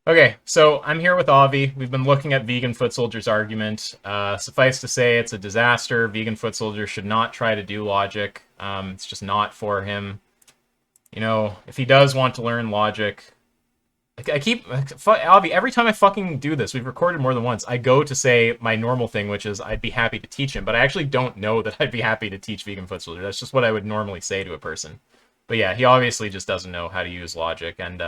Okay, so I'm here with Avi. We've been looking at Vegan Foot Soldier's argument. Suffice to say, it's a disaster. Vegan Foot Soldier should not try to do logic. It's just not for him. You know, if he does want to learn logic, I keep Avi. Every time I fucking do this, we've recorded more than once. I go to say my normal thing, which is I'd be happy to teach him, but I actually don't know that I'd be happy to teach Vegan Foot Soldier. That's just what I would normally say to a person. But yeah, he obviously just doesn't know how to use logic, and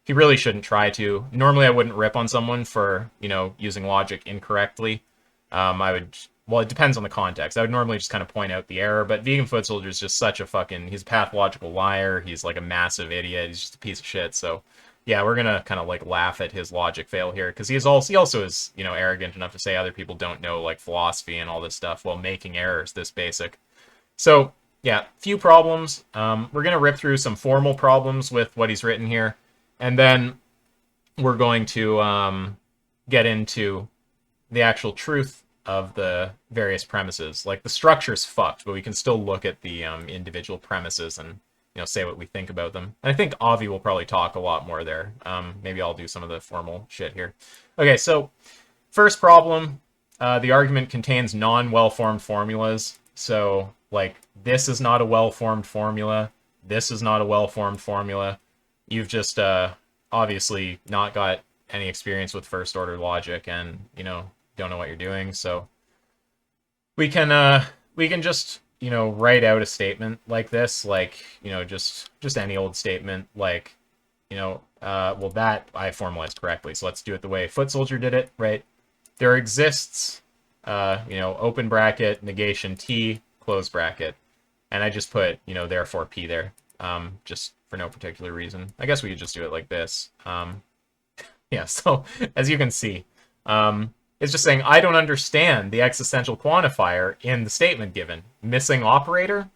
he really shouldn't try to. Normally, I wouldn't rip on someone for, using logic incorrectly. I would, well, it depends on the context. I would normally just kind of point out the error, but Vegan Foot Soldier is just such a fucking, he's a pathological liar. He's like a massive idiot. He's just a piece of shit. So, yeah, we're gonna kind of like laugh at his logic fail here because he also is, arrogant enough to say other people don't know like philosophy and all this stuff while making errors this basic. So, yeah, few problems. We're gonna rip through some formal problems with what he's written here. And then we're going to get into the actual truth of the various premises. Like, the structure's fucked, but we can still look at the individual premises and, say what we think about them. And I think Avi will probably talk a lot more there. Maybe I'll do some of the formal shit here. Okay, so first problem, the argument contains non-well-formed formulas. So, like, this is not a well-formed formula. This is not a well-formed formula. You've just obviously not got any experience with first order logic and, don't know what you're doing. So we can just, write out a statement like this, like, just any old statement, like, well, that I formalized correctly. So let's do it the way Foot Soldier did it, right? There exists, open bracket, negation T, close bracket. And I just put, therefore P there. Just for no particular reason. I guess we could just do it like this. Yeah, so as you can see, it's just saying I don't understand the existential quantifier in the statement given. Missing operator.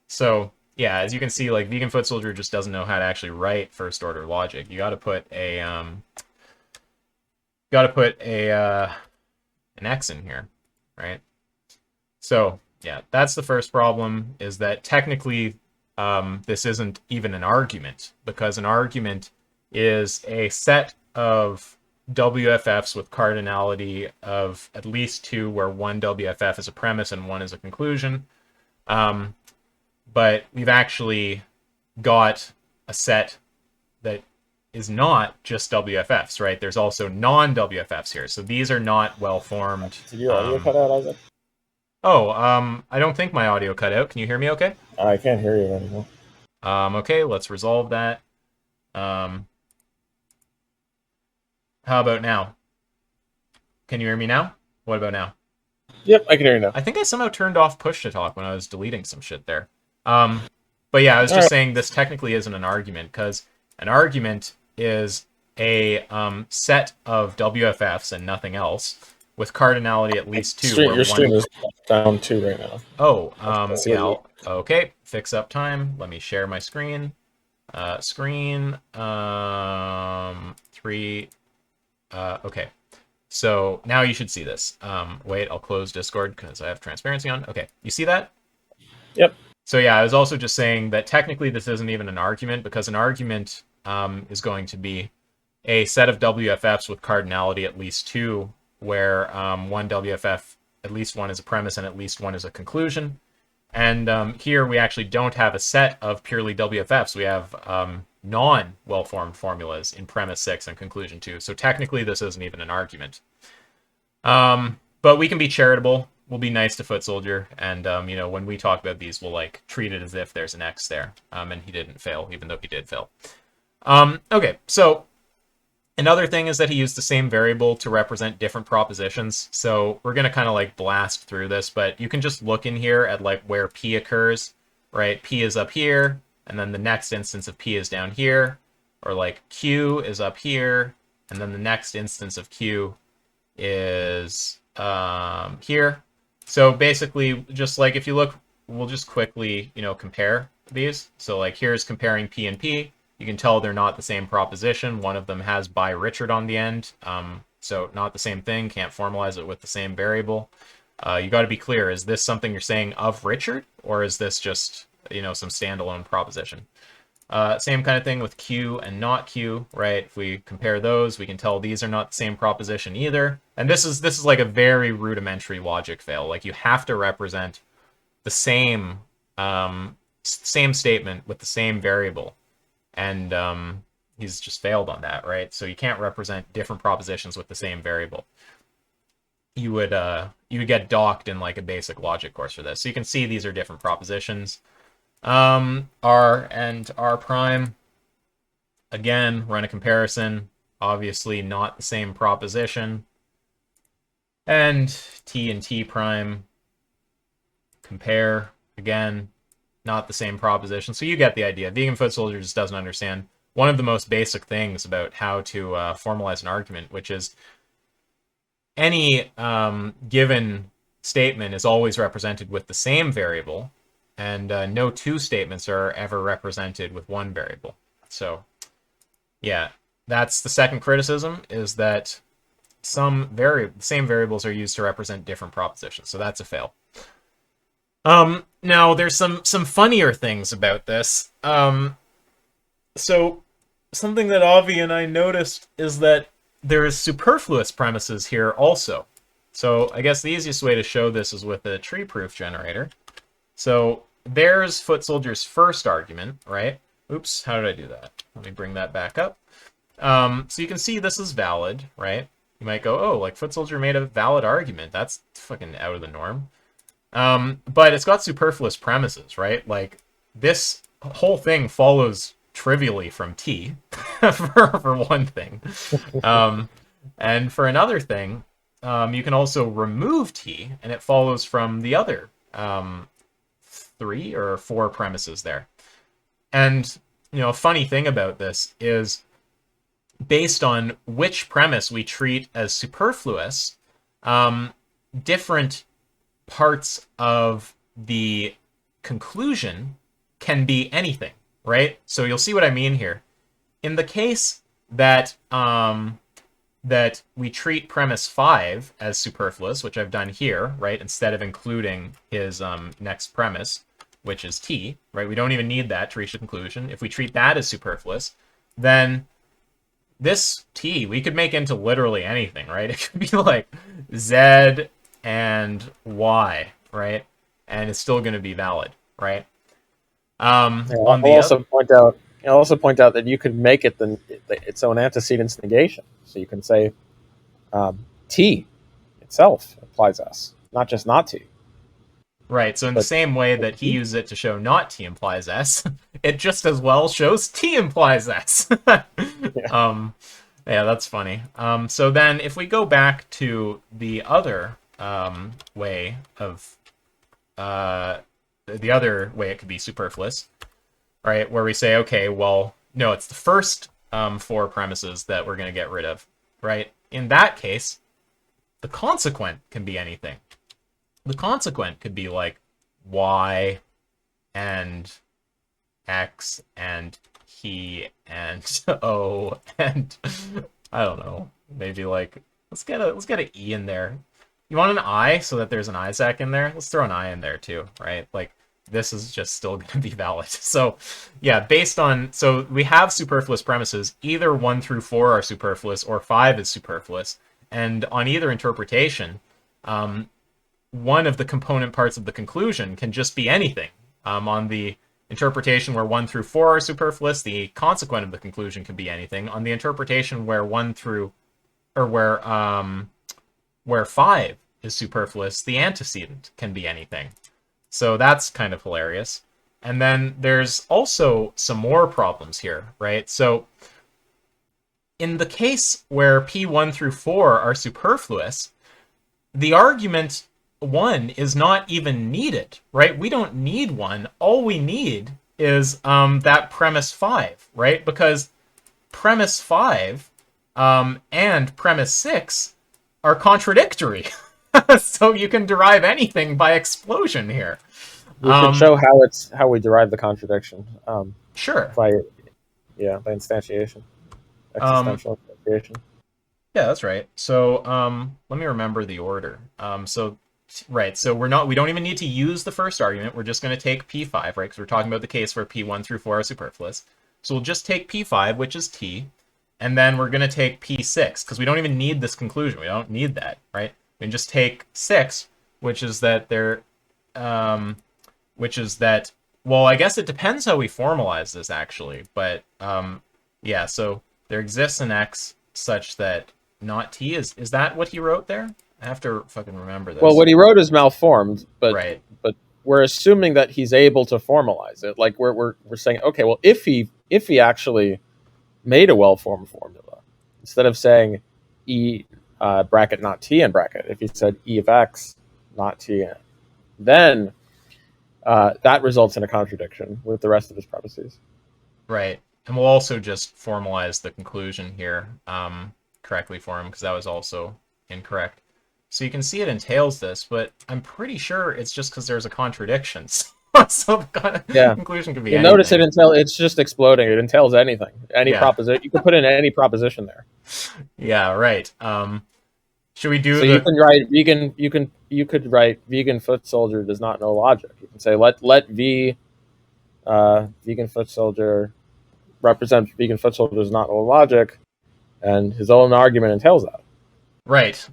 So yeah, as you can see, like Vegan Foot Soldier just doesn't know how to actually write first order logic. You got to put an X in here, right? So yeah, that's the first problem. Is that technically this isn't even an argument, because an argument is a set of WFFs with cardinality of at least two, where one WFF is a premise and one is a conclusion. But we've actually got a set that is not just WFFs, right? There's also non-WFFs here. So these are not well-formed. Did your audio cut out, Isaac? Oh, I don't think my audio cut out. Can you hear me okay? I can't hear you anymore. Okay, let's resolve that. How about now? Can you hear me now? What about now? Yep, I can hear you now. I think I somehow turned off push to talk when I was deleting some shit there. But yeah, I was just saying this technically isn't an argument, because an argument is a set of WFFs and nothing else, with cardinality at least two. Your stream is down 2 right now. Oh, yeah. Okay, fix up time. Let me share my screen. Screen 3. Okay. So now you should see this. Wait, I'll close Discord because I have transparency on. Okay, you see that? Yep. So yeah, I was also just saying that technically this isn't even an argument, because an argument is going to be a set of WFFs with cardinality at least two, where one WFF, at least one is a premise and at least one is a conclusion. And here we actually don't have a set of purely WFFs. We have non-well-formed formulas in premise 6 and conclusion 2. So technically this isn't even an argument. But we can be charitable. We'll be nice to Foot Soldier. And, when we talk about these, we'll like treat it as if there's an X there. And he didn't fail, even though he did fail. Okay, so another thing is that he used the same variable to represent different propositions. So we're going to kind of like blast through this, but you can just look in here at like where P occurs, right? P is up here, and then the next instance of P is down here, or like Q is up here, and then the next instance of Q is here. So basically, just like if you look, we'll just quickly, compare these. So like here's comparing P and P. You can tell they're not the same proposition. One of them has by Richard on the end. So not the same thing. Can't formalize it with the same variable. You got to be clear. Is this something you're saying of Richard? Or is this just, some standalone proposition? Same kind of thing with Q and not Q, right? If we compare those, we can tell these are not the same proposition either. And this is like a very rudimentary logic fail. Like you have to represent the same statement with the same variable, and he's just failed on that, right? So you can't represent different propositions with the same variable. You would get docked in like a basic logic course for this. So you can see these are different propositions. R and R prime, again, run a comparison, obviously not the same proposition. And T and T prime, compare, again, not the same proposition. So you get the idea. Vegan foot soldier just doesn't understand one of the most basic things about how to formalize an argument, which is any given statement is always represented with the same variable, and no two statements are ever represented with one variable. So, yeah, that's the second criticism, is that same variables are used to represent different propositions. So that's a fail. Now, there's some funnier things about this. So, something that Avi and I noticed is that there's superfluous premises here also. So, I guess the easiest way to show this is with a tree-proof generator. So there's foot soldier's first argument, right? Oops, how did I do that? Let me bring that back up. So you can see this is valid, right? You might go, oh, like foot soldier made a valid argument. That's fucking out of the norm. But it's got superfluous premises, right? Like this whole thing follows trivially from T, for one thing. And for another thing, you can also remove T, and it follows from the other 3 or 4 premises there. And, a funny thing about this is, based on which premise we treat as superfluous, different parts of the conclusion can be anything, right? So you'll see what I mean here. In the case that that we treat premise 5 as superfluous, which I've done here, right, instead of including his next premise, which is T, right? We don't even need that to reach the conclusion. If we treat that as superfluous, then this T we could make into literally anything, right? It could be like Z and Y, right? And it's still going to be valid, right? I'll also point out that you could make it its own antecedent's negation. So you can say T itself implies S, not just not T. Right, so in the same way that he uses it to show not T implies S, it just as well shows T implies S. Yeah. Yeah, that's funny. So then if we go back to the other way of... the other way it could be superfluous, right, where we say, okay, well, no, it's the first 4 premises that we're going to get rid of, right? In that case, the consequent can be anything. The consequent could be like Y and X and he and O and I don't know, maybe like let's get an E in there. You want an I so that there's an Isaac in there? Let's throw an I in there too, right? Like this is just still going to be valid. So yeah, so we have superfluous premises. Either 1 through 4 are superfluous or 5 is superfluous. And on either interpretation, one of the component parts of the conclusion can just be anything. On the interpretation where 1 through 4 are superfluous, the consequent of the conclusion can be anything. On the interpretation where where 5 is superfluous, the antecedent can be anything. So that's kind of hilarious. And then there's also some more problems here, right? So in the case where P1 through 4 are superfluous, the argument 1 is not even needed, right? We don't need 1. All we need is that premise 5, right? Because premise 5 and premise 6 are contradictory. So you can derive anything by explosion here. We should show how we derive the contradiction. Sure. By instantiation. Existential instantiation. Yeah, that's right. So let me remember the order. So we don't even need to use the first argument. We're just going to take P5, right? Because we're talking about the case where P1 through 4 are superfluous. So we'll just take P5, which is T, and then we're going to take P6, because we don't even need this conclusion. We don't need that, right? We can just take 6, which is that well, I guess it depends how we formalize this, actually. But, yeah, so there exists an X such that not T. Is that what he wrote there? I have to fucking remember this. Well, what he wrote is malformed, but right. We're assuming that he's able to formalize it. Like we're saying, okay, well, if he actually made a well-formed formula, instead of saying E bracket not T in bracket, if he said E of X not T in, then that results in a contradiction with the rest of his premises. Right. And we'll also just formalize the conclusion here correctly for him, because that was also incorrect. So you can see it entails this, but I'm pretty sure it's just because there's a contradiction. So the conclusion could be anything. Notice it's just exploding. It entails anything. Any proposition. You can put in any proposition there. Yeah, right. Should we do you can write vegan, you could write vegan foot soldier does not know logic. You can say let V vegan foot soldier represent vegan foot soldier does not know logic, and his own argument entails that. Right.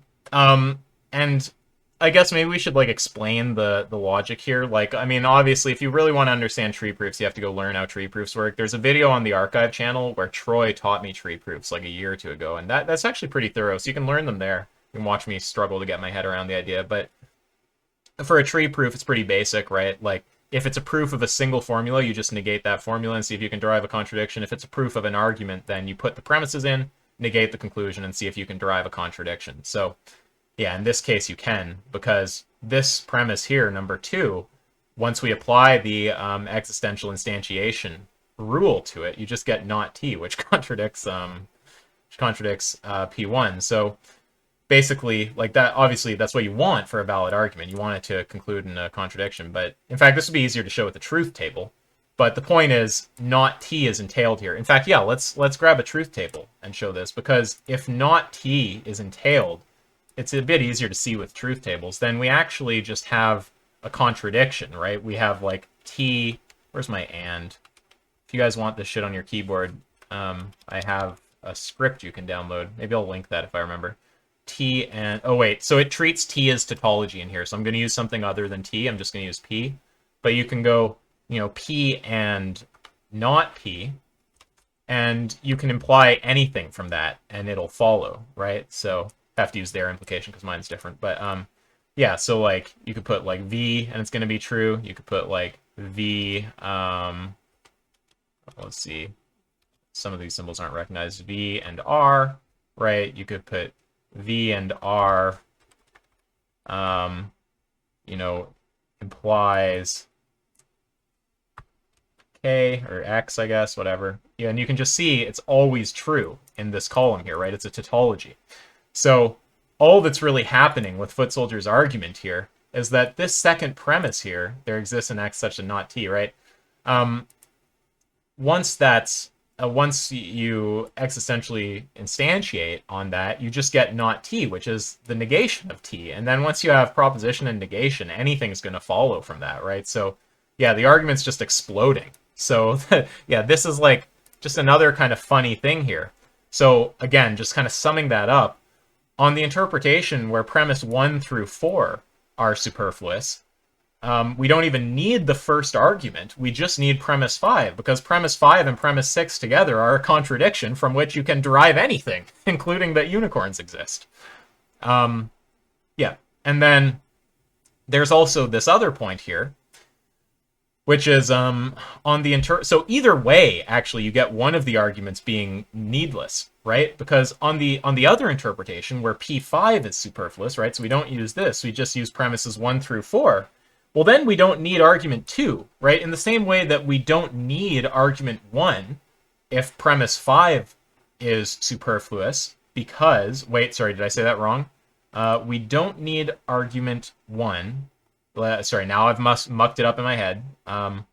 And I guess maybe we should like explain the logic here. Like, I mean, obviously, if you really want to understand tree proofs, you have to go learn how tree proofs work. There's a video on the archive channel where Troy taught me tree proofs like a year or two ago, and that's actually pretty thorough. So you can learn them there. You can watch me struggle to get my head around the idea. But for a tree proof, it's pretty basic, right? Like, if it's a proof of a single formula, you just negate that formula and see if you can derive a contradiction. If it's a proof of an argument, then you put the premises in, negate the conclusion, and see if you can derive a contradiction. So yeah, in this case you can, because this premise here, number 2, once we apply the existential instantiation rule to it, you just get not T, which contradicts P1. So basically, like that, obviously that's what you want for a valid argument. You want it to conclude in a contradiction, but in fact this would be easier to show with the truth table. But the point is, not T is entailed here. In fact, yeah, let's grab a truth table and show this, because if not T is entailed, it's a bit easier to see with truth tables. Then we actually just have a contradiction, right? We have like T, where's my and? If you guys want this shit on your keyboard, I have a script you can download. Maybe I'll link that if I remember. T and, oh wait, so it treats T as tautology in here. So I'm going to use something other than T. I'm just going to use P. But you can go, you know, P and not P, and you can imply anything from that, and it'll follow, right? So I have to use their implication because mine's different. But yeah, so like you could put like V and it's going to be true. You could put like V, let's see, some of these symbols aren't recognized, V and R, right? You could put V and R, you know, implies K or X, I guess, whatever. Yeah, and you can just see it's always true in this column here, right? It's a tautology. So all that's really happening with Foot Soldier's argument here is that this second premise here, there exists an X such that not T, right? Once you existentially instantiate on that, you just get not T, which is the negation of T. And then once you have proposition and negation, anything's going to follow from that, right? So yeah, the argument's just exploding. So yeah, this is like just another kind of funny thing here. So again, just kind of summing that up, on the interpretation where premise 1 through 4 are superfluous, we don't even need the first argument. We just need premise 5, because premise 5 and premise 6 together are a contradiction from which you can derive anything, including that unicorns exist. Yeah, and then there's also this other point here, which is on the so either way, actually, you get one of the arguments being needless, right? Because on the other interpretation, where P5 is superfluous, right? So we don't use this. We just use premises 1 through 4. Well, then we don't need argument 2, right? In the same way that we don't need argument 1 if premise 5 is superfluous, because, wait, sorry, did I say that wrong? We don't need argument 1. Sorry, now I've mucked it up in my head. I'm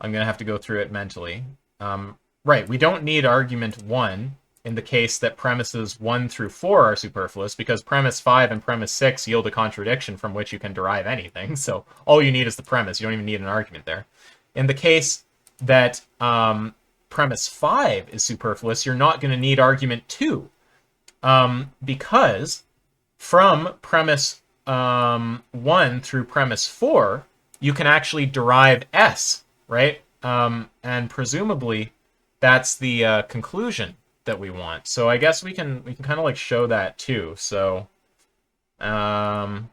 going to have to go through it mentally. Right, we don't need argument 1 in the case that premises 1 through 4 are superfluous, because premise 5 and premise 6 yield a contradiction from which you can derive anything. So all you need is the premise. You don't even need an argument there. In the case that premise 5 is superfluous, you're not going to need argument 2. Because from premise 1 through premise 4, you can actually derive S, right? And presumably that's the conclusion that we want. So I guess we can kind of like show that too. So, or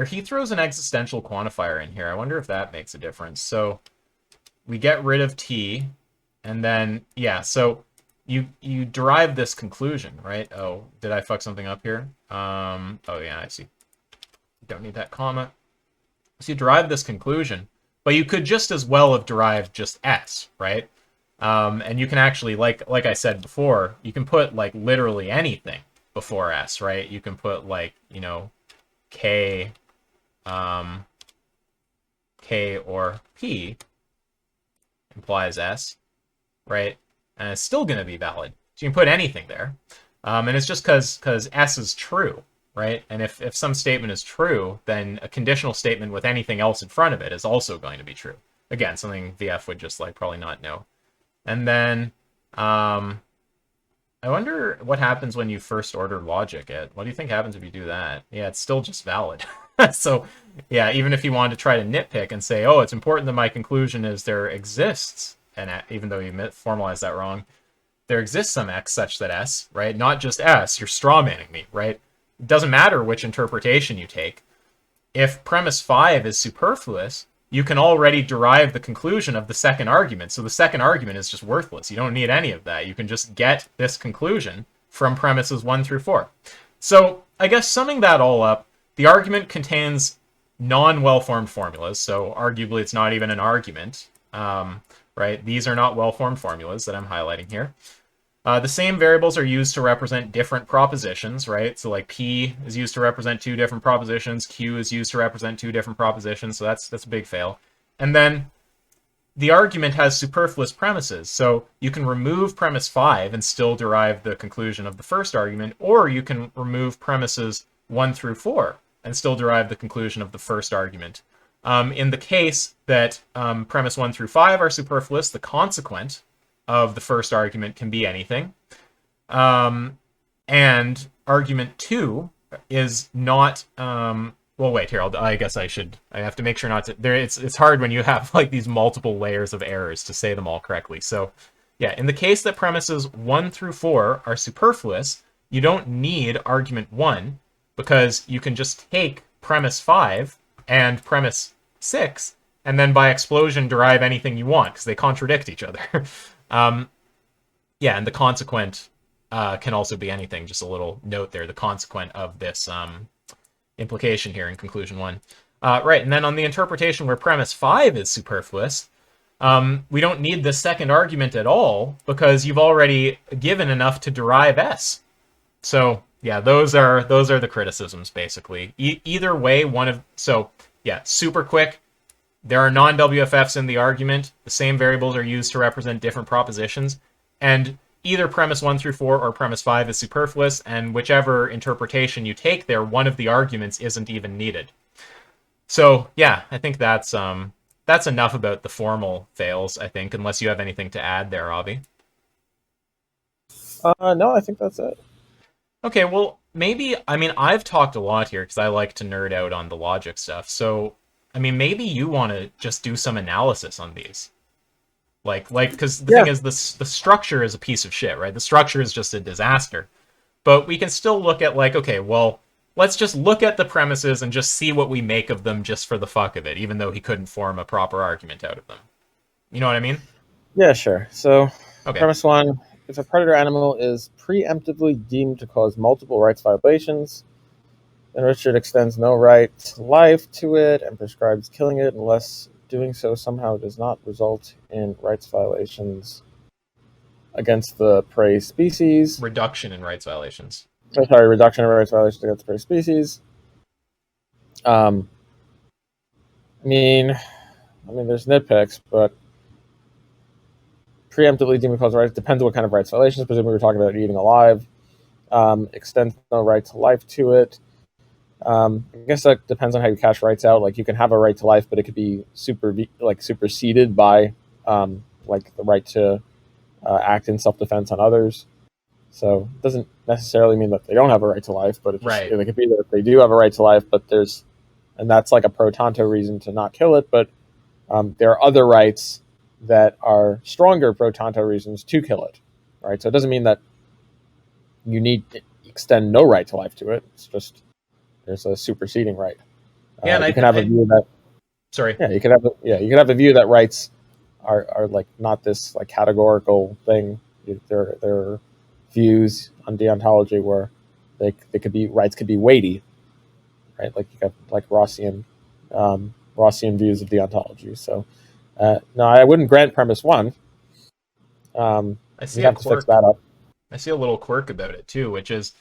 he throws an existential quantifier in here. I wonder if that makes a difference. So we get rid of T, and then, yeah, so you derive this conclusion, right? Oh, did I fuck something up here? Oh yeah, I see. Don't need that comma. So you derive this conclusion, but you could just as well have derived just S, right? And you can actually, like I said before, you can put like literally anything before S, right? You can put like, you know, K, K or P implies S, right? And it's still going to be valid. So you can put anything there. And it's just because S is true, right? And if some statement is true, then a conditional statement with anything else in front of it is also going to be true. Again, something VF would just like probably not know. And then I wonder what happens when you first order logic it. What do you think happens if you do that? Yeah, it's still just valid. So yeah, even if you wanted to try to nitpick and say, oh, it's important that my conclusion is there exists, and even though you formalized that wrong, there exists some X such that S, right? Not just S, you're strawmanning me, right? It doesn't matter which interpretation you take. If premise 5 is superfluous, you can already derive the conclusion of the second argument. So the second argument is just worthless. You don't need any of that. You can just get this conclusion from premises 1 through 4. So I guess summing that all up, the argument contains non-well-formed formulas. So arguably it's not even an argument, right? These are not well-formed formulas that I'm highlighting here. The same variables are used to represent different propositions, right? So like P is used to represent 2 different propositions, Q is used to represent 2 different propositions, so that's a big fail. And then the argument has superfluous premises, so you can remove premise 5 and still derive the conclusion of the first argument, or you can remove premises 1 through 4 and still derive the conclusion of the first argument. In the case that premise 1 through 5 are superfluous, the consequent of the first argument can be anything. And argument 2 is not... well, wait, here, I guess I have to make sure not to... It's hard when you have like these multiple layers of errors to say them all correctly. So yeah, in the case that premises 1 through 4 are superfluous, you don't need argument 1, because you can just take premise 5 and premise 6, and then by explosion derive anything you want, because they contradict each other. Yeah, and the consequent can also be anything. Just a little note there, the consequent of this implication here in conclusion 1. Right, and then on the interpretation where premise 5 is superfluous, we don't need the second argument at all, because you've already given enough to derive S. So yeah, those are the criticisms basically. Either way, so yeah, super quick. There are non-WFFs in the argument. The same variables are used to represent different propositions, and either premise 1 through 4 or premise 5 is superfluous, and whichever interpretation you take there, one of the arguments isn't even needed. So yeah, I think that's enough about the formal fails, I think, unless you have anything to add there, Avi. No, I think that's it. Okay, well, maybe, I mean, I've talked a lot here because I like to nerd out on the logic stuff, so, I mean, maybe you want to just do some analysis on these. Like, because the thing is, the structure is a piece of shit, right? The structure is just a disaster. But we can still look at, like, okay, well, let's just look at the premises and just see what we make of them just for the fuck of it, even though he couldn't form a proper argument out of them. You know what I mean? Yeah, sure. So, okay. Premise 1, if a predator animal is preemptively deemed to cause multiple rights violations, then Richard extends no right to life to it and prescribes killing it unless doing so somehow does not result in rights violations against the prey species. Reduction in rights violations. Oh, sorry, reduction in rights violations against the prey species. I mean, there's nitpicks, but preemptively deemed to cause rights depends on what kind of rights violations. Presumably, we're talking about eating alive. Extends no right to life to it. I guess that depends on how you cash rights out. Like, you can have a right to life, but it could be superseded by like the right to act in self-defense on others. So it doesn't necessarily mean that they don't have a right to life, but it could be that they do have a right to life, but and that's like a pro tanto reason to not kill it. But there are other rights that are stronger pro tanto reasons to kill it, right? So it doesn't mean that you need to extend no right to life to it. It's just there's a superseding right. Yeah, and you can have a view that. Sorry. Yeah, you can have a view that rights are like not this like categorical thing. There are views on deontology where rights could be weighty, right? Like you have like Rossian views of deontology. So no, I wouldn't grant premise one. I see you have to fix that up. I see a little quirk about it too, which is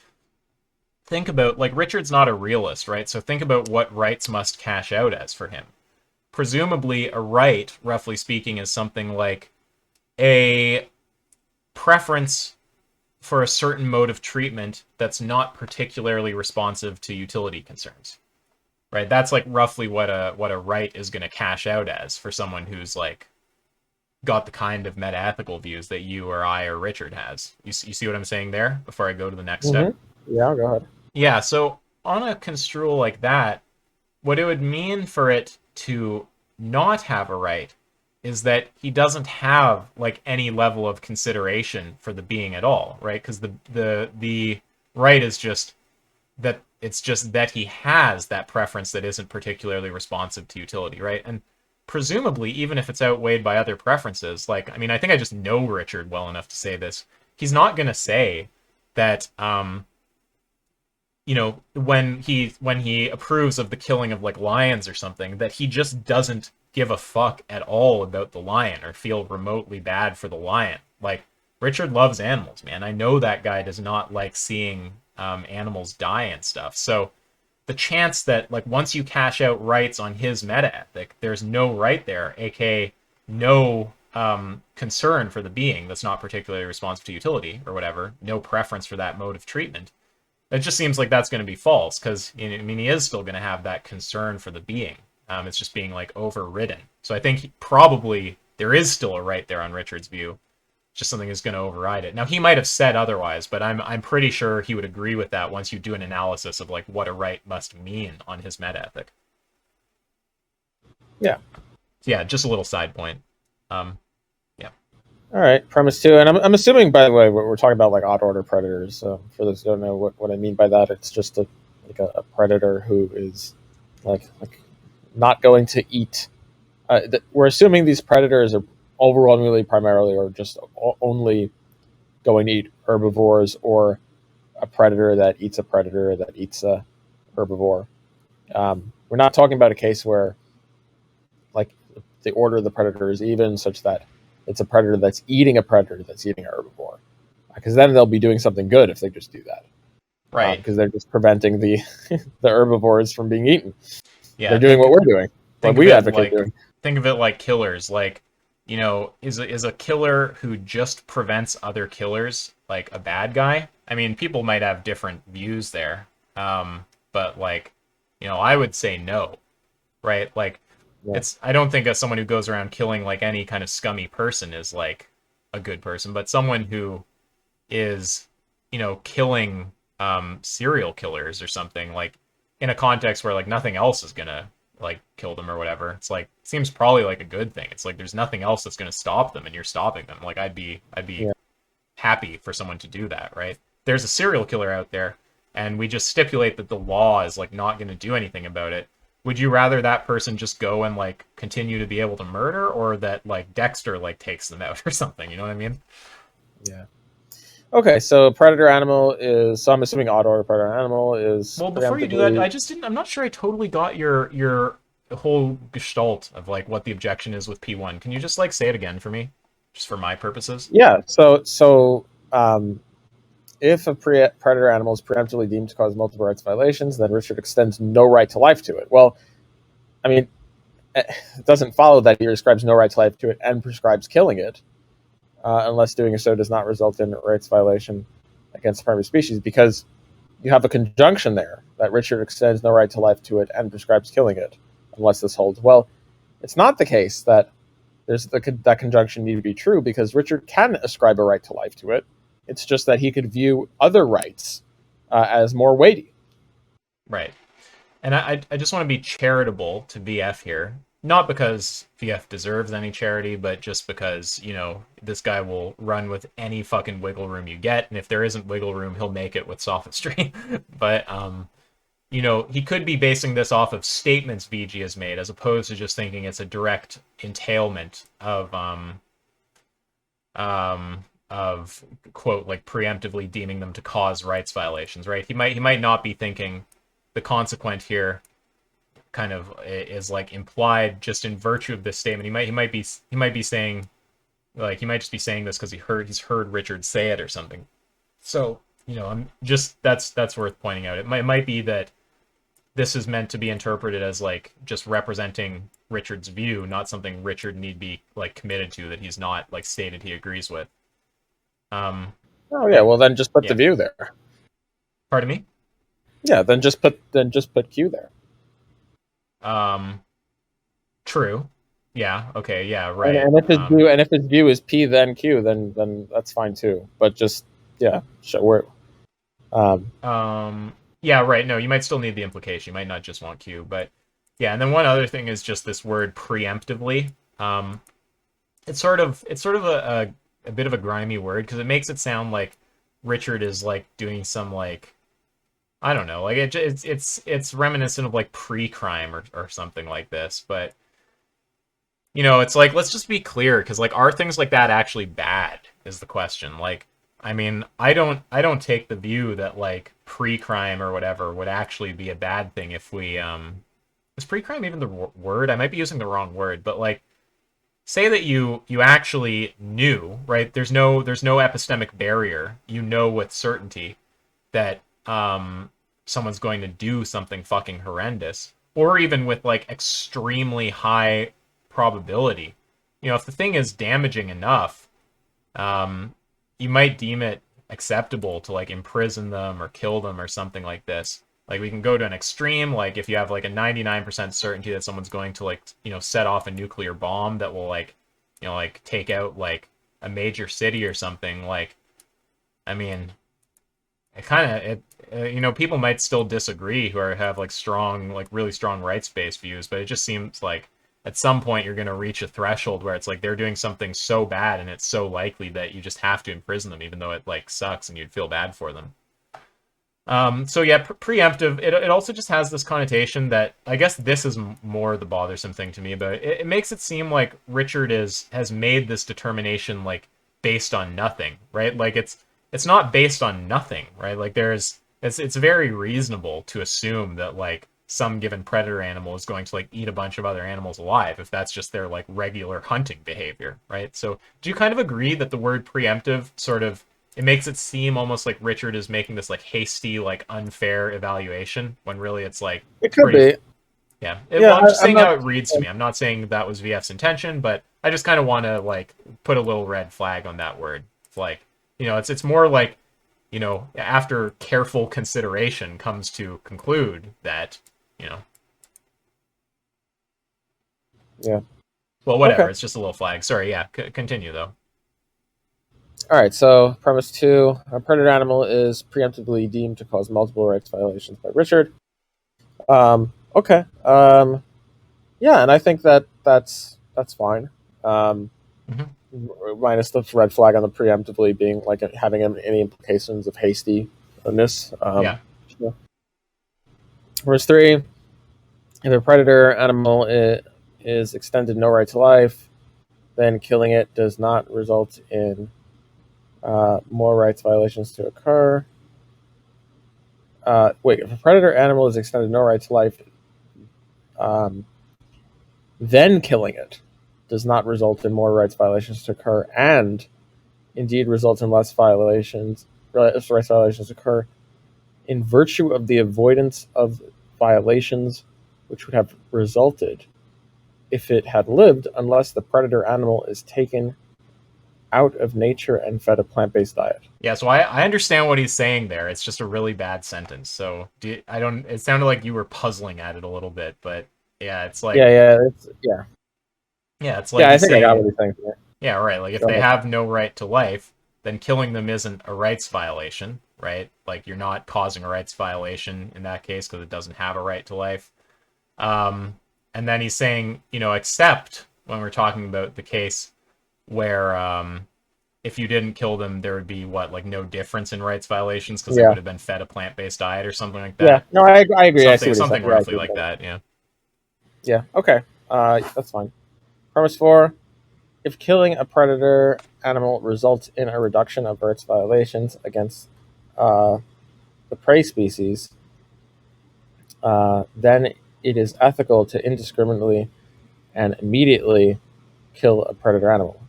think about like Richard's not a realist, right? So think about what rights must cash out as for him. Presumably, a right, roughly speaking, is something like a preference for a certain mode of treatment that's not particularly responsive to utility concerns, right? That's like roughly what a right is going to cash out as for someone who's like got the kind of meta-ethical views that you or I or Richard has. You see what I'm saying there before I go to the next step? Yeah, go ahead. Yeah, so on a construal like that, what it would mean for it to not have a right is that he doesn't have like any level of consideration for the being at all, right? Because the right is just that it's just that he has that preference that isn't particularly responsive to utility, right? And presumably, even if it's outweighed by other preferences, like I mean, I think I just know Richard well enough to say this. He's not going to say that you know, when he approves of the killing of like lions or something, that he just doesn't give a fuck at all about the lion or feel remotely bad for the lion. Like Richard loves animals, man. I know that guy does not like seeing animals die and stuff. So the chance that like once you cash out rights on his meta ethic, there's no right there, aka no concern for the being that's not particularly responsive to utility or whatever, no preference for that mode of treatment. It just seems like that's going to be false because, I mean, he is still going to have that concern for the being. It's just being like overridden. So I think probably there is still a right there on Richard's view. Just something is going to override it. Now he might have said otherwise, but I'm pretty sure he would agree with that once you do an analysis of like what a right must mean on his meta ethic. Yeah. Yeah, just a little side point. All right, premise two, and I'm assuming, by the way, we're talking about like odd order predators. For those who don't know what I mean by that, it's just a predator who is like not going to eat. We're assuming these predators are overwhelmingly, primarily, or just only going to eat herbivores, or a predator that eats a predator that eats a herbivore. We're not talking about a case where like the order of the predator is even, such that it's a predator that's eating a predator that's eating a herbivore, because then they'll be doing something good if they just do that, right? Because they're just preventing the the herbivores from being eaten. Yeah, they're doing what we're doing, what we advocate doing. Think of it like killers. Like, you know, is a killer who just prevents other killers like a bad guy? I mean, people might have different views there, but like, you know, I would say no, right? Like. Yeah. I don't think as someone who goes around killing like any kind of scummy person is like a good person, but someone who is, you know, killing serial killers or something, like in a context where like nothing else is gonna like kill them or whatever, it's like seems probably like a good thing. It's like there's nothing else that's gonna stop them and you're stopping them. Like I'd be happy for someone to do that, right? There's a serial killer out there and we just stipulate that the law is like not gonna do anything about it. Would you rather that person just go and like continue to be able to murder, or that like Dexter like takes them out or something? You know what I mean? Yeah. Okay, so predator animal is. So I'm assuming odd order predator animal is. Well, before you do that, I'm not sure I totally got your whole gestalt of like what the objection is with P1. Can you just like say it again for me, just for my purposes? Yeah. So if a predator animal is preemptively deemed to cause multiple rights violations, then Richard extends no right to life to it. Well, I mean, it doesn't follow that he prescribes no right to life to it and prescribes killing it, unless doing so does not result in a rights violation against the primary species, because you have a conjunction there that Richard extends no right to life to it and prescribes killing it, unless this holds. Well, it's not the case that that conjunction need to be true because Richard can ascribe a right to life to it. It's just that he could view other rights as more weighty. Right. And I just want to be charitable to VF here. Not because VF deserves any charity, but just because, this guy will run with any fucking wiggle room you get. And if there isn't wiggle room, he'll make it with sophistry. But, he could be basing this off of statements VG has made, as opposed to just thinking it's a direct entailment of quote, like preemptively deeming them to cause rights violations, right? He might not be thinking the consequent here kind of is like implied just in virtue of this statement. He might be saying, like, he might just be saying this because he's heard Richard say it or something. So, I'm just that's worth pointing out. It might be that this is meant to be interpreted as like just representing Richard's view, not something Richard need be like committed to that he's not like stated he agrees with. Oh yeah, well then just put the view there. Pardon me? Yeah, then just put Q there. True. Yeah. Okay. Yeah. Right. And if his view is P then Q, then that's fine too. But just sure. Yeah. Right. No, you might still need the implication. You might not just want Q, but yeah. And then one other thing is just this word preemptively. It's sort of a bit of a grimy word because it makes it sound like Richard is like doing some like, I don't know, like it's reminiscent of like pre-crime or something like this. But it's like, let's just be clear, because like, are things like that actually bad is the question. Like, I mean, I don't take the view that like pre-crime or whatever would actually be a bad thing if we is pre-crime even the word? I might be using the wrong word, but like, say that you actually knew, right? There's no epistemic barrier. With certainty that someone's going to do something fucking horrendous, or even with like extremely high probability. If the thing is damaging enough, you might deem it acceptable to like imprison them or kill them or something like this. Like, we can go to an extreme, like if you have like a 99% certainty that someone's going to like, set off a nuclear bomb that will like, like take out like a major city or something. Like, I mean, people might still disagree who have like strong, like really strong rights-based views, but it just seems like at some point you're going to reach a threshold where it's like they're doing something so bad and it's so likely that you just have to imprison them, even though it like sucks and you'd feel bad for them. So yeah, preemptive. It also just has this connotation that I guess this is more the bothersome thing to me, but it makes it seem like Richard has made this determination like based on nothing, right? Like it's not based on nothing, right? Like it's very reasonable to assume that like some given predator animal is going to like eat a bunch of other animals alive if that's just their like regular hunting behavior, right? So do you kind of agree that the word preemptive sort of, it makes it seem almost like Richard is making this like hasty, like unfair evaluation when really it's like it could be. Yeah. Well, I'm just saying how it reads to me. I'm not saying that was VF's intention, but I just kind of want to like put a little red flag on that word. It's like, it's more like, after careful consideration comes to conclude that, Yeah. Well, whatever. Okay. It's just a little flag. Sorry. Yeah. Continue though. All right, so premise 2, a predator animal is preemptively deemed to cause multiple rights violations by Richard. Okay. Yeah, and I think that's fine. Minus the red flag on the preemptively being like having any implications of hastiness. Yeah. Premise 3, if a predator animal is extended no right to life, then killing it does not result in more rights violations to occur. If a predator animal is extended no right to life, then killing it does not result in more rights violations to occur, and indeed results in less rights violations occur in virtue of the avoidance of violations which would have resulted if it had lived, unless the predator animal is taken out of nature and fed a plant-based diet. Yeah, so I understand what he's saying there. It's just a really bad sentence. So it sounded like you were puzzling at it a little bit, but yeah, it's like yeah. Yeah, it's Yeah, like I he's think I got what saying, he's saying here. yeah, right. Like if Go they ahead. have no right to life, then killing them isn't a rights violation, right? Like you're not causing a rights violation in that case because it doesn't have a right to life. Um, and then he's saying, except when we're talking about the case where if you didn't kill them, there would be what, like no difference in rights violations because they Yeah. would have been fed a plant-based diet or something like Yeah. that. No, I agree. I see Something, what he's saying. something Yeah, I roughly agree with like that. that. Yeah. Yeah. Okay. That's fine. Premise 4: if killing a predator animal results in a reduction of rights violations against uh, the prey species, then it is ethical to indiscriminately and immediately kill a predator animal.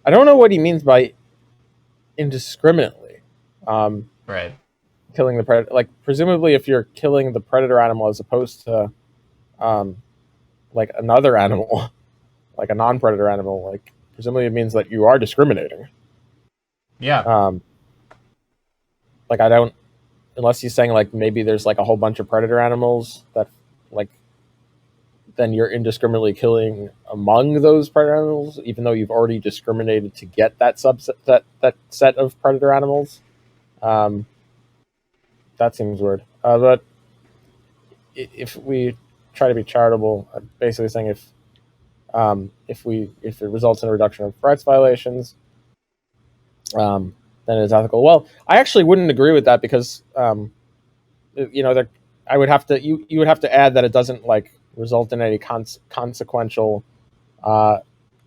I don't know what he means by indiscriminately. Um, Right. Killing the predator, like presumably, if you're killing the predator animal as opposed to um, like another animal, like a non-predator animal, like presumably it means that you are discriminating. Yeah. Um, like I don't, unless he's saying like maybe there's like a whole bunch of predator animals that like then you're indiscriminately killing among those predator animals, even though you've already discriminated to get that subset that set of predator animals. Um, that seems weird. But if we try to be charitable, I'm basically saying if it results in a reduction of rights violations, then it's ethical. Well, I actually wouldn't agree with that because I would have to you would have to add that it doesn't like result in any consequential uh,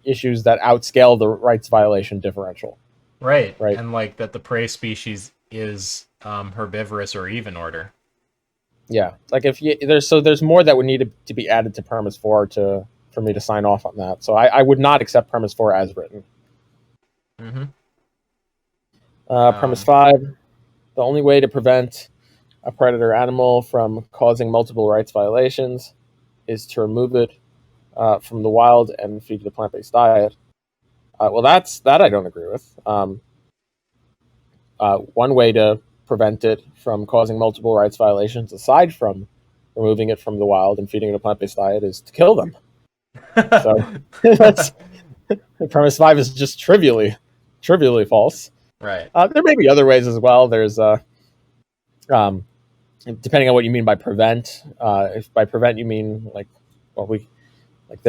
issues that outscale the rights violation differential, Right. right? And like that the prey species is herbivorous or even order. Yeah, like if you there's more that would need to be added to premise 4 to for me to sign off on that. So I would not accept premise 4 as written. Mm-hmm. Premise Um, 5: the only way to prevent a predator animal from causing multiple rights violations is to remove it from the wild and feed it a plant-based diet. Well, that I don't agree with. One way to prevent it from causing multiple rights violations, aside from removing it from the wild and feeding it a plant-based diet, is to kill them. So that's premise 5 is just trivially false. right. There may be other ways as well. There's um, depending on what you mean by prevent. If by prevent you mean like, well, we like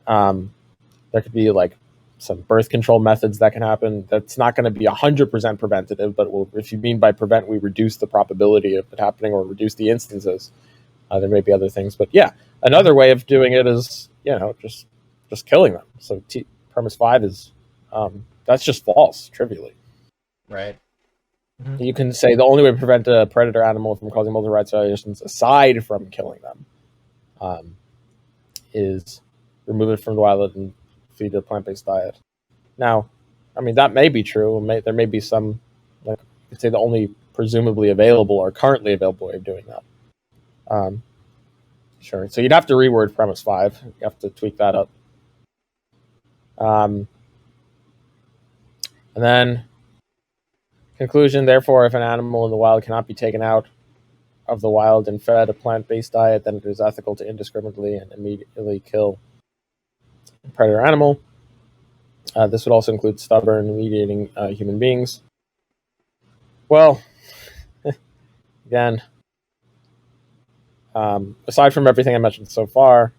um, there could be like some birth control methods that can happen. That's not going to be 100% preventative, but if you mean by prevent, we reduce the probability of it happening or reduce the instances. There may be other things, but yeah, another Mm-hmm. way of doing it is just killing them. So premise 5 is that's just false, trivially. Right. Mm-hmm. You can say the only way to prevent a predator animal from causing multiple rights violations, aside from killing them, um, is remove it from the wild and feed it a plant-based diet. Now, I mean that may be true. There may be some, like you could say, the only presumably available or currently available way of doing that. Um, sure. So you'd have to reword premise 5. You have to tweak that up. Um, and then conclusion. Therefore, if an animal in the wild cannot be taken out of the wild and fed a plant-based diet, then it is ethical to indiscriminately and immediately kill a predator animal. This would also include stubborn, mediating human beings. Well, again, aside from everything I mentioned so far,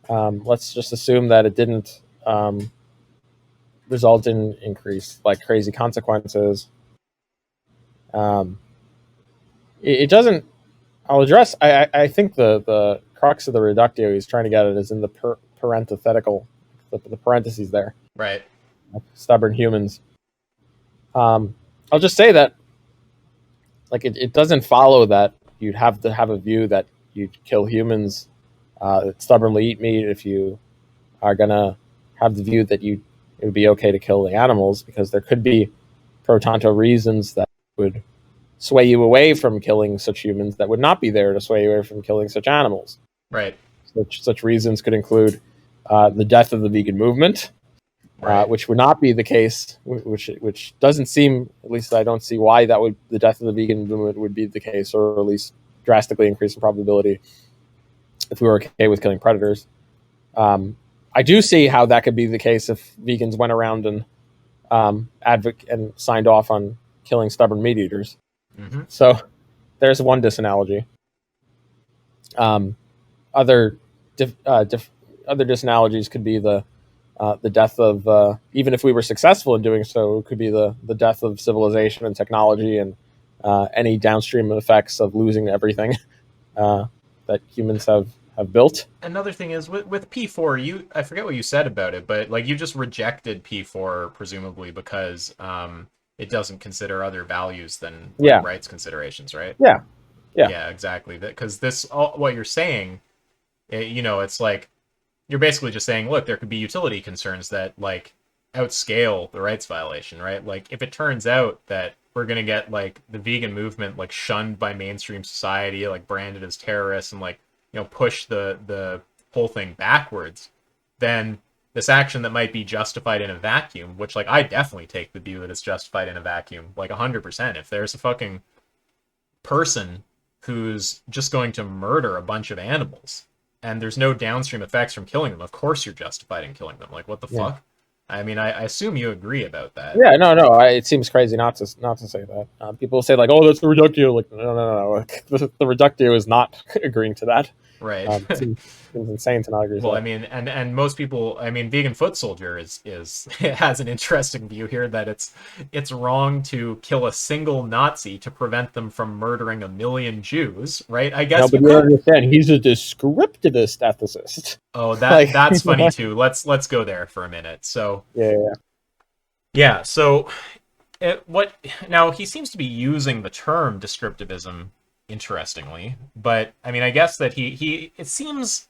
let's just assume that it didn't result in increased, like crazy consequences. Um, it doesn't. I'll address. I think the crux of the reductio he's trying to get at is in the parenthetical, the parentheses there. Right. Stubborn humans. I'll just say that, like, it doesn't follow that you'd have to have a view that you'd kill humans, stubbornly eat meat if you are gonna have the view that it would be okay to kill the animals, because there could be pro tanto reasons that would sway you away from killing such humans that would not be there to sway you away from killing such animals. Right. Such reasons could include the death of the vegan movement, Right. which would not be the case. Which doesn't seem, at least I don't see why the death of the vegan movement would be the case, or at least drastically increase the probability if we were okay with killing predators. I do see how that could be the case if vegans went around and and signed off on killing stubborn meat eaters. Mm-hmm. So there's one disanalogy. Other other disanalogies could be the death of even if we were successful in doing so, it could be the death of civilization and technology and any downstream effects of losing everything that humans have built. Another thing is with P4, I forget what you said about it, but like you just rejected P4 presumably because it doesn't consider other values than like rights considerations, right? Yeah, exactly. Because what you're saying, it's like you're basically just saying, look, there could be utility concerns that like outscale the rights violation, right? Like if it turns out that we're gonna get like the vegan movement like shunned by mainstream society, like branded as terrorists, and like push the whole thing backwards, then this action that might be justified in a vacuum, which like I definitely take the view that it's justified in a vacuum, like 100%. If there's a fucking person who's just going to murder a bunch of animals and there's no downstream effects from killing them, of course you're justified in killing them. Like what the fuck? I mean, I assume you agree about that. Yeah, no. It seems crazy not to say that. People say like, "Oh, that's the reductio." Like, no. The reductio is not agreeing to that. Right. It seems insane to not agree. Well, I mean, and most people, I mean, Vegan Foot Soldier is has an interesting view here that it's wrong to kill a single Nazi to prevent them from murdering 1 million Jews, right? I guess. No, but you understand, he's a descriptivist ethicist. Oh, that's funny too. Let's go there for a minute. So yeah. So now he seems to be using the term descriptivism interestingly, but I mean, I guess that it seems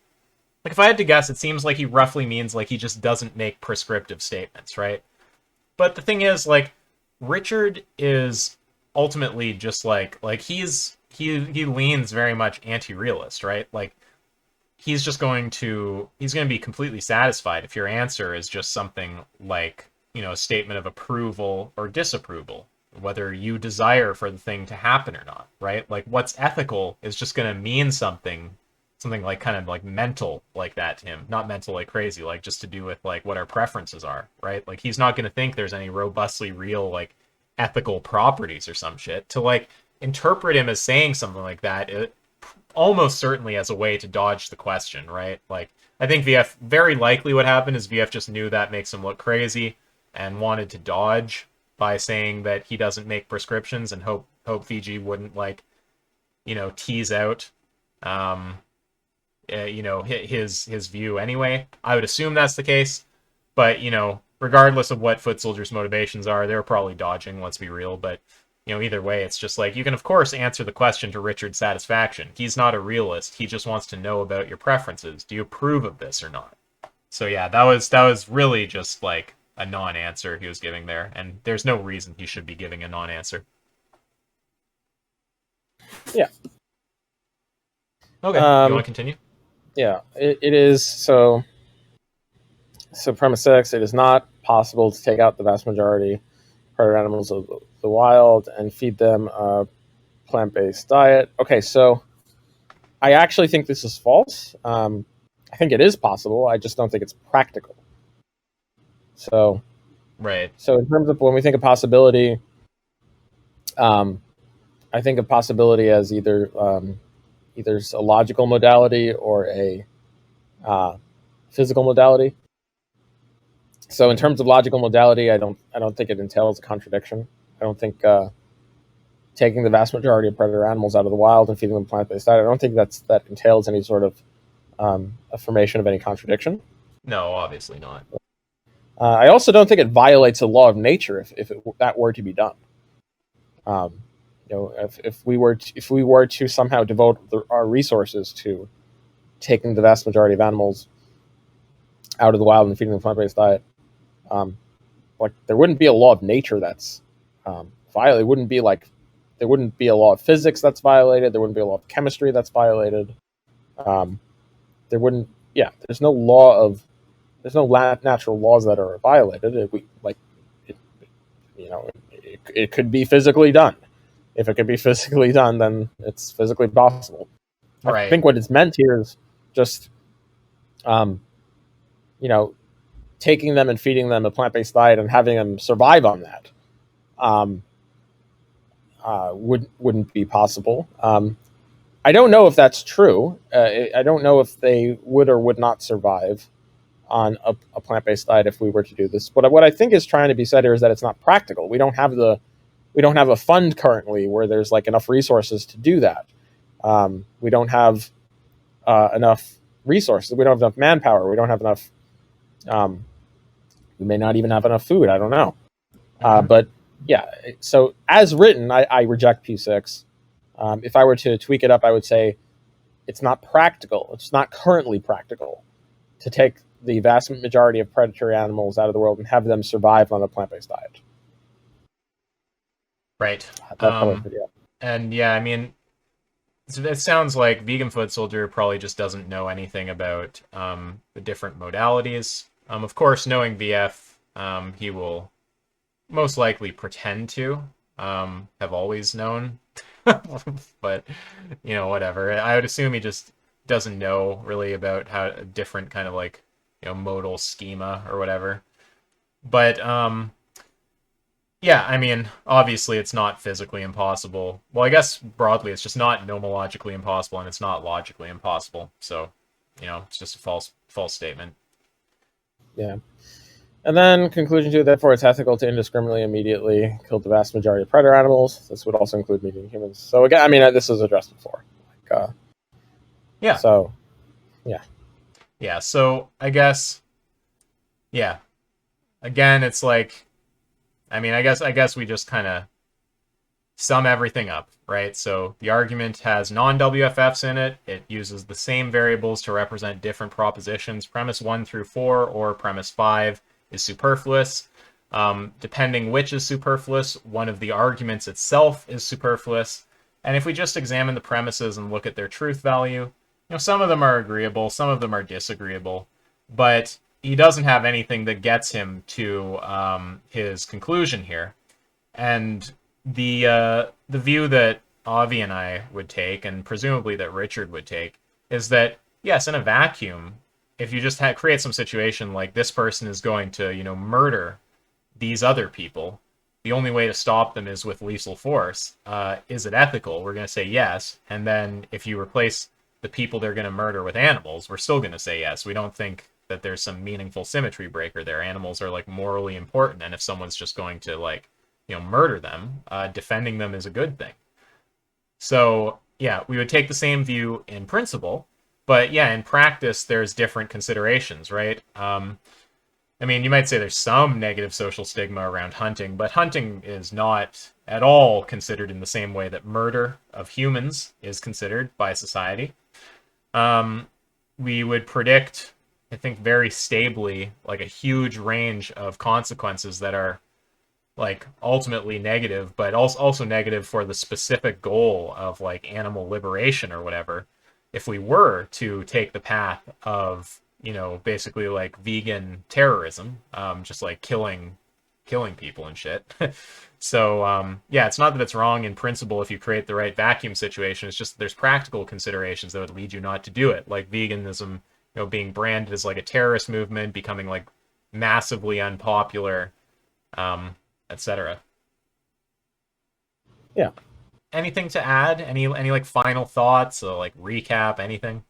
like, if I had to guess, it seems like he roughly means like he just doesn't make prescriptive statements, right? But the thing is, like, Richard is ultimately just like he leans very much anti-realist, right? Like he's going to be completely satisfied if your answer is just something like, a statement of approval or disapproval, whether you desire for the thing to happen or not, right? Like what's ethical is just going to mean something like kind of like mental like that to him. Not mental like crazy, like just to do with like what our preferences are, right? Like he's not going to think there's any robustly real like ethical properties or some shit. To like interpret him as saying something like that, it almost certainly as a way to dodge the question, right? Like I think VF, very likely what happened is VF just knew that makes him look crazy and wanted to dodge by saying that he doesn't make prescriptions and hope VG wouldn't like, tease out his view anyway. I would assume that's the case, but regardless of what Foot Soldier's motivations are, they're probably dodging, let's be real. But either way, it's just like you can of course answer the question to Richard's satisfaction. He's not a realist, he just wants to know about your preferences. Do you approve of this or not? So yeah, that was really just like a non-answer he was giving there, and there's no reason he should be giving a non-answer. Yeah. Okay, you want to continue? Yeah, it is. So premise 6, it is not possible to take out the vast majority of predator animals of the wild and feed them a plant-based diet. Okay, so I actually think this is false. I think it is possible. I just don't think it's practical. So, right. So in terms of when we think of possibility, I think of possibility as either a logical modality or a physical modality. So in terms of logical modality, I don't think it entails a contradiction. I don't think taking the vast majority of predator animals out of the wild and feeding them plant-based diet, I don't think that entails any sort of affirmation of any contradiction. No, obviously not. I also don't think it violates the law of nature if that were to be done. If we were to somehow devote our resources to taking the vast majority of animals out of the wild and feeding them a plant-based diet, like there wouldn't be a law of nature that's violated. There wouldn't be a law of physics that's violated. There wouldn't be a law of chemistry that's violated. There wouldn't. Yeah, there's no natural laws that are violated. It could be physically done. If it could be physically done, then it's physically possible. Right. I think what it's meant here is just taking them and feeding them a plant-based diet and having them survive on that um, wouldn't be possible. I don't know if that's true. I don't know if they would or would not survive on a plant-based diet if we were to do this. But what I think is trying to be said here is that it's not practical. We don't have a fund currently where there's like enough resources to do that. We don't have enough resources. We don't have enough manpower. We don't have enough. We may not even have enough food. I don't know. But yeah, so as written, I reject P6. If I were to tweak it up, I would say it's not practical. It's not currently practical to take the vast majority of predatory animals out of the world and have them survive on a plant-based diet. Right. Yeah. And yeah, I mean, it sounds like Vegan Foot Soldier probably just doesn't know anything about the different modalities. Of course, knowing VF, he will most likely pretend to have always known. But, whatever. I would assume he just doesn't know really about how different kind of like, modal schema or whatever. But, yeah, I mean, obviously it's not physically impossible. Well, I guess broadly it's just not nomologically impossible and it's not logically impossible. So, it's just a false statement. Yeah. And then conclusion 2, therefore it's ethical to indiscriminately immediately kill the vast majority of predator animals. This would also include meat and humans. So again, I mean, this was addressed before. Yeah. So, yeah. Yeah, so I guess, yeah. Again, it's like, I mean, I guess we just kind of sum everything up, right? So the argument has non-WFFs in it. It uses the same variables to represent different propositions. Premise 1 through 4 or premise 5 is superfluous. Depending which is superfluous, one of the arguments itself is superfluous. And if we just examine the premises and look at their truth value, some of them are agreeable, some of them are disagreeable, but he doesn't have anything that gets him to his conclusion here. And the view that Avi and I would take, and presumably that Richard would take, is that yes, in a vacuum, if you just create some situation like this person is going to murder these other people, the only way to stop them is with lethal force. Is it ethical? We're going to say yes. And then if you replace the people they're going to murder with animals, we're still going to say yes. We don't think that there's some meaningful symmetry breaker there. Animals are like morally important, and if someone's just going to murder them, defending them is a good thing. So yeah, we would take the same view in principle, but yeah, in practice there's different considerations, right? I mean, you might say there's some negative social stigma around hunting, but hunting is not at all considered in the same way that murder of humans is considered by society. We would predict, I think, very stably, like a huge range of consequences that are like ultimately negative, but also negative for the specific goal of like animal liberation or whatever. If we were to take the path of basically like vegan terrorism, just like killing people and shit. So yeah, it's not that it's wrong in principle if you create the right vacuum situation. It's just there's practical considerations that would lead you not to do it, like veganism, being branded as like a terrorist movement, becoming like massively unpopular, etc. Yeah. Anything to add? Any like final thoughts or like recap? Anything?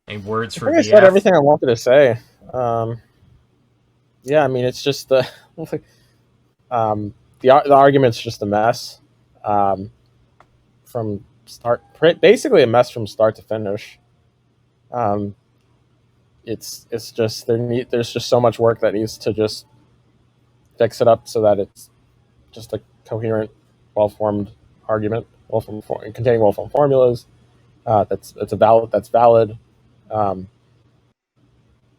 Any words for VF? I said everything I wanted to say. Yeah, I mean, it's just the argument's just a mess from start. Basically, a mess from start to finish. It's just there's just so much work that needs to just fix it up so that it's just a coherent, well-formed argument, containing well-formed formulas. That's valid.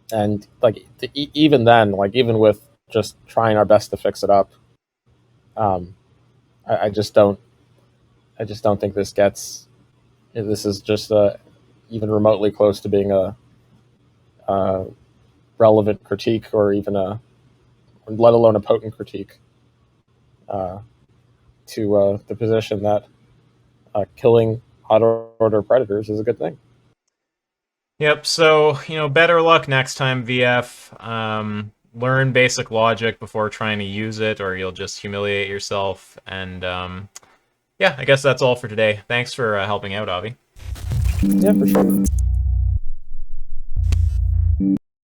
And like even then, like even with just trying our best to fix it up, I just don't think this is just even remotely close to being a relevant critique or even let alone a potent critique to the position that killing hot order predators is a good thing. Yep, so, better luck next time, VF. Learn basic logic before trying to use it, or you'll just humiliate yourself. And, yeah, I guess that's all for today. Thanks for helping out, Avi. Yeah, for sure.